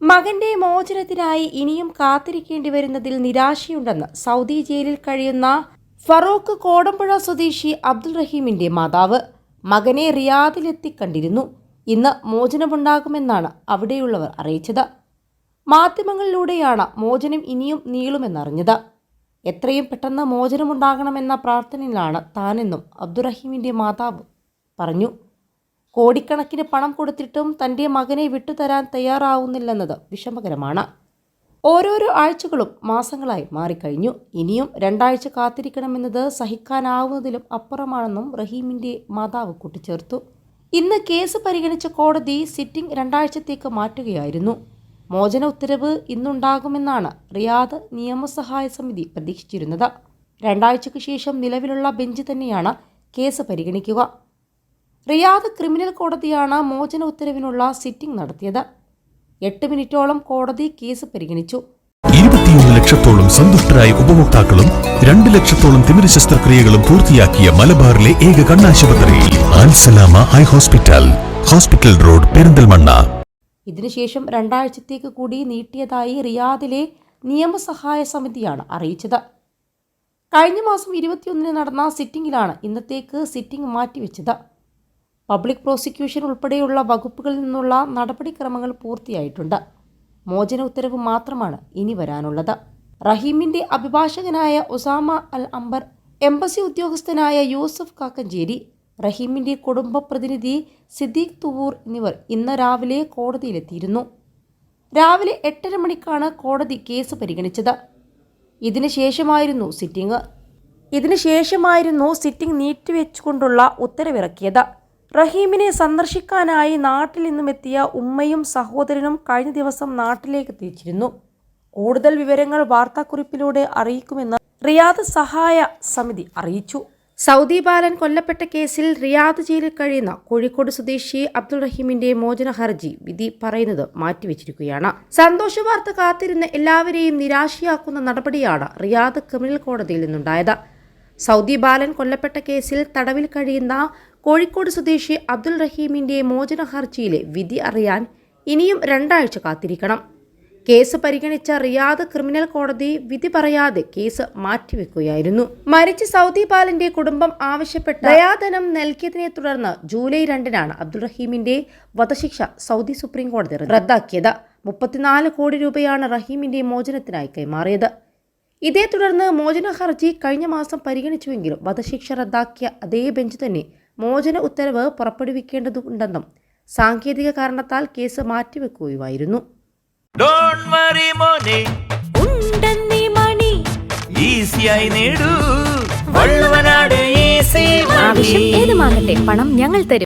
മകന്റെ മോചനത്തിനായി ഇനിയും കാത്തിരിക്കേണ്ടി വരുന്നതിൽ നിരാശയുണ്ടെന്ന് സൗദി ജയിലിൽ കഴിയുന്ന ഫറൂഖ് കോടമ്പുഴ സ്വദേശി അബ്ദുൾ റഹീമിന്റെ മാതാവ്. മകനെ റിയാദിലെത്തിക്കണ്ടിരുന്നു. ഇന്ന് മോചനമുണ്ടാകുമെന്നാണ് അവിടെയുള്ളവർ അറിയിച്ചത്. മാധ്യമങ്ങളിലൂടെയാണ് മോചനം ഇനിയും നീളുമെന്നറിഞ്ഞത്. എത്രയും പെട്ടെന്ന് മോചനമുണ്ടാകണമെന്ന പ്രാർത്ഥനയിലാണ് താനെന്നും അബ്ദുറഹീമിന്റെ മാതാവ് പറഞ്ഞു. കോടിക്കണക്കിന് പണം കൊടുത്തിട്ടും തൻ്റെ മകനെ വിട്ടുതരാൻ തയ്യാറാവുന്നില്ലെന്നത് വിഷമകരമാണ്. ഓരോരോ ആഴ്ചകളും മാസങ്ങളായി മാറിക്കഴിഞ്ഞു. ഇനിയും 2 ആഴ്ച കാത്തിരിക്കണമെന്നത് സഹിക്കാനാവുന്നതിലും അപ്പുറമാണെന്നും റഹീമിൻ്റെ മാതാവ് കൂട്ടിച്ചേർത്തു. ഇന്ന് കേസ് പരിഗണിച്ച കോടതി സിറ്റിംഗ് 2 ആഴ്ചത്തേക്ക് മാറ്റുകയായിരുന്നു. മോചന ഉത്തരവ് ഇന്നുണ്ടാകുമെന്നാണ് റിയാദ് നിയമസഹായ സമിതി പ്രതീക്ഷിച്ചിരുന്നത്. 2 ആഴ്ചയ്ക്ക് ശേഷം നിലവിലുള്ള ബെഞ്ച് തന്നെയാണ് കേസ് പരിഗണിക്കുക. റിയാദ് ക്രിമിനൽ കോടതിയാണ് മോചന ഉത്തരവിനുള്ള സിറ്റിംഗ് നടത്തിയത്. 8 മിനിറ്റോളം കോടതി കേസ് പരിഗണിച്ചു. 21 ലക്ഷത്തോളം സന്തുഷ്ടരായ ഉപഭോക്താക്കളും 2 ലക്ഷത്തോളം തിമിര ശസ്ത്രക്രിയകളും പൂർത്തിയാക്കിയ മലബാറിലെ ഏക കണ്ണാശുപത്രി Al Salama high hospital, hospital road, Perinthalmanna. ഇതിനുശേഷം 2 ആഴ്ചത്തേക്ക് കൂടി നീട്ടിയതായി റിയാദിലെ നിയമസഹായ സമിതിയാണ് അറിയിച്ചത്. കഴിഞ്ഞ മാസം 21-ന് നടന്ന സിറ്റിംഗിലാണ് ഇന്നത്തേക്ക് സിറ്റിംഗ് മാറ്റിവെച്ചത്. പബ്ലിക് പ്രോസിക്യൂഷൻ ഉൾപ്പെടെയുള്ള വകുപ്പുകളിൽ നിന്നുള്ള നടപടിക്രമങ്ങൾ പൂർത്തിയായിട്ടുണ്ട്. മോചന ഉത്തരവ് മാത്രമാണ് ഇനി വരാനുള്ളത്. റഹീമിന്റെ അഭിഭാഷകനായ ഉസാമ അൽ അംബർ, എംബസി ഉദ്യോഗസ്ഥനായ യൂസഫ് കാക്കഞ്ചേരി, റഹീമിന്റെ കുടുംബ പ്രതിനിധി സിദ്ദീഖ് തുവൂർ എന്നിവർ ഇന്ന് രാവിലെ കോടതിയിലെത്തിയിരുന്നു. രാവിലെ 8:30 മണിക്കാണ് കോടതി കേസ് പരിഗണിച്ചത്. ഇതിനുശേഷമായിരുന്നു സിറ്റിംഗ് നീട്ടിവെച്ചുകൊണ്ടുള്ള ഉത്തരവിറക്കിയത്. റഹീമിനെ സന്ദർശിക്കാനായി നാട്ടിൽ നിന്നുമെത്തിയ ഉമ്മയും സഹോദരനും കഴിഞ്ഞ ദിവസം നാട്ടിലേക്ക് തിരിച്ചിരുന്നു. കൂടുതൽ വിവരങ്ങൾ വാർത്താക്കുറിപ്പിലൂടെ അറിയിക്കുമെന്ന് റിയാദ് സഹായ സമിതി അറിയിച്ചു. സൗദി ബാലൻ കൊല്ലപ്പെട്ട കേസിൽ റിയാദ് ജയിലിൽ കഴിയുന്ന കോഴിക്കോട് സ്വദേശി അബ്ദുൾ റഹീമിന്റെ മോചന ഹർജി വിധി പറയുന്നത് മാറ്റിവെച്ചിരിക്കുകയാണ്. സന്തോഷ വാർത്ത കാത്തിരുന്ന എല്ലാവരെയും നിരാശയാക്കുന്ന നടപടിയാണ് റിയാദ് ക്രിമിനൽ കോടതിയിൽ നിന്നുണ്ടായത്. സൗദി ബാലൻ കൊല്ലപ്പെട്ട കേസിൽ തടവിൽ കഴിയുന്ന കോഴിക്കോട് സ്വദേശി അബ്ദുൾ റഹീമിന്റെ മോചന ഹർജിയിലെ വിധി അറിയാൻ ഇനിയും 2 ആഴ്ച കാത്തിരിക്കണം. കേസ് പരിഗണിച്ച റിയാദ് ക്രിമിനൽ കോടതി വിധി പറയാതെ കേസ് മാറ്റിവെക്കുകയായിരുന്നു. മരിച്ച സൗദി ബാലന്റെ കുടുംബം ആവശ്യപ്പെട്ട ദയാധനം നൽകിയതിനെ തുടർന്ന് ജൂലൈ 2-നാണ് അബ്ദുൾ റഹീമിന്റെ വധശിക്ഷ സൗദി സുപ്രീം കോടതി റദ്ദാക്കിയത്. 34 കോടി രൂപയാണ് റഹീമിന്റെ മോചനത്തിനായി കൈമാറിയത്. ഇതേ തുടർന്ന് മോചന ഹർജി കഴിഞ്ഞ മാസം പരിഗണിച്ചുവെങ്കിലും വധശിക്ഷ റദ്ദാക്കിയ അതേ ബെഞ്ച് തന്നെ മോചന ഉത്തരവ് പുറപ്പെടുവിക്കേണ്ടതുണ്ടെന്നും സാങ്കേതിക കാരണത്താൽ കേസ് മാറ്റിവെക്കുകയായിരുന്നു. ആവശ്യം ഏതുമാകട്ടെ, പണം ഞങ്ങൾ തരും.